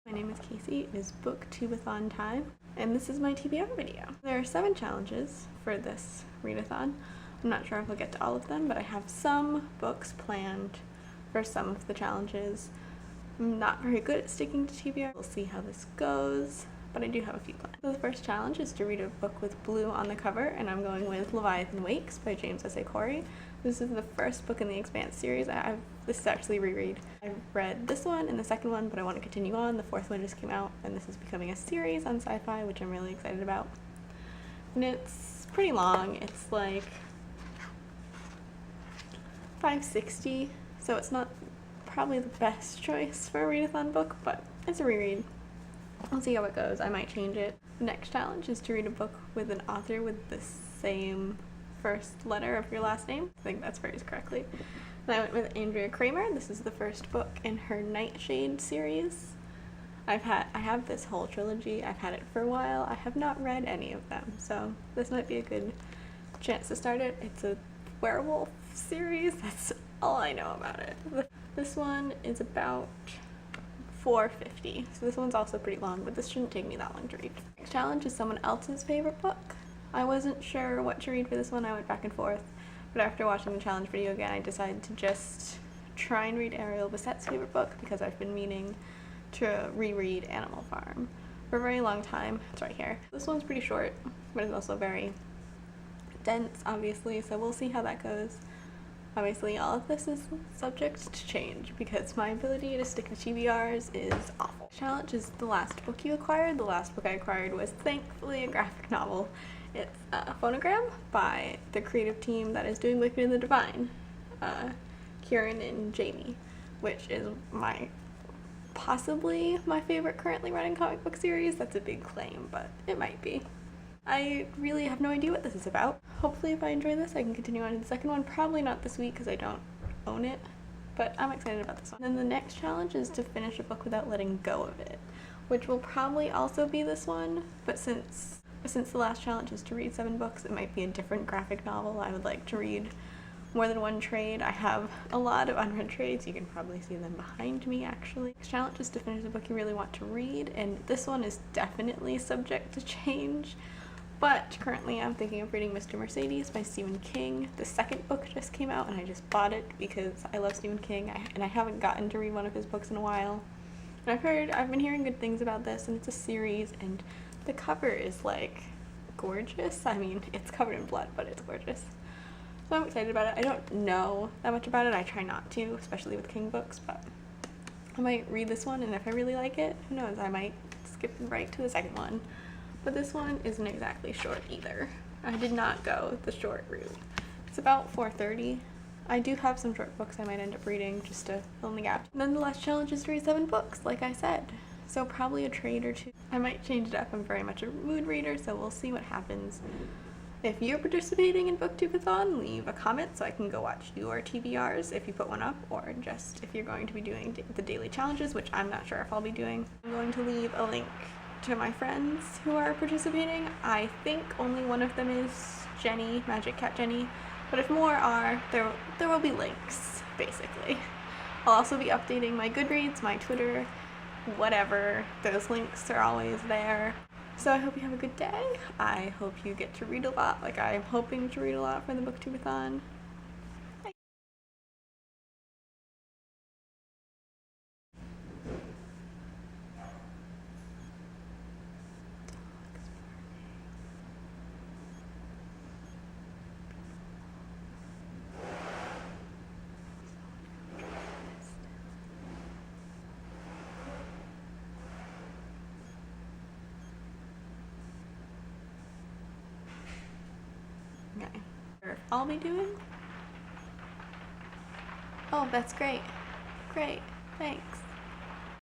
My name is Casey, it is BookTubeAthon time, and this is my TBR video. There are 7 challenges for this readathon. I'm not sure if I'll get to all of them, but I have some books planned for some of the challenges. I'm not very good at sticking to TBR. We'll see how this goes, but I do have a few plans. So the first challenge is to read a book with blue on the cover, and I'm going with Leviathan Wakes by James S.A. Corey. This is the first book in the Expanse series. This is actually a reread. I've read this one and the second one, but I want to continue on. The 4th one just came out, and this is becoming a series on sci-fi, which I'm really excited about. And it's pretty long. It's like 560, so it's not probably the best choice for a readathon book, but it's a reread. I'll see how it goes. I might change it. The next challenge is to read a book with an author with the same first letter of your last name. I think that's phrased correctly. And I went with Andrea Kramer. This is the first book in her Nightshade series. I have this whole trilogy. I've had it for a while. I have not read any of them, so this might be a good chance to start it. It's a werewolf series. That's all I know about it. This one is about 450, so this one's also pretty long, but this shouldn't take me that long to read. Next challenge is someone else's favorite book. I wasn't sure what to read for this one. I went back and forth, but after watching the challenge video again, I decided to just try and read Ariel Basset's favorite book because I've been meaning to reread Animal Farm for a very long time. It's right here. This one's pretty short, but it's also very dense, obviously, so we'll see how that goes. Obviously, all of this is subject to change because my ability to stick to TBRs is awful. Challenge is the last book you acquired. The last book I acquired was thankfully a graphic novel. It's a phonogram by the creative team that is doing Wicked and the Divine, Kieran and Jamie, which is possibly my favorite currently running comic book series. That's a big claim, but it might be. I really have no idea what this is about. Hopefully if I enjoy this, I can continue on to the second one. Probably not this week because I don't own it, but I'm excited about this one. Then the next challenge is to finish a book without letting go of it, which will probably also be this one, but since the last challenge is to read 7 books, it might be a different graphic novel. I would like to read more than one trade. I have a lot of unread trades. You can probably see them behind me, actually. Next challenge is to finish a book you really want to read, and this one is definitely subject to change. But currently I'm thinking of reading Mr. Mercedes by Stephen King. The second book just came out and I just bought it because I love Stephen King and I haven't gotten to read one of his books in a while. And I've been hearing good things about this, and it's a series and the cover is like gorgeous. I mean, it's covered in blood, but it's gorgeous. So I'm excited about it. I don't know that much about it. I try not to, especially with King books, but I might read this one, and if I really like it, who knows, I might skip right to the second one. But this one isn't exactly short either. I did not go the short route. It's about 430. I do have some short books I might end up reading just to fill in the gap. And then the last challenge is to read 7 books, like I said. So probably a trade or 2. I might change it up. I'm very much a mood reader, so we'll see what happens. If you're participating in BookTubeAthon, leave a comment so I can go watch your TBRs if you put one up, or just if you're going to be doing the daily challenges, which I'm not sure if I'll be doing. I'm going to leave a link to my friends who are participating. I think only one of them is Jenny, MagicCatJenny, but if more are, there will be links, basically. I'll also be updating my Goodreads, my Twitter, whatever. Those links are always there. So I hope you have a good day. I hope you get to read a lot, like I'm hoping to read a lot for the BookTubeAthon. Okay. I'll be doing? Oh, that's great. Great. Thanks.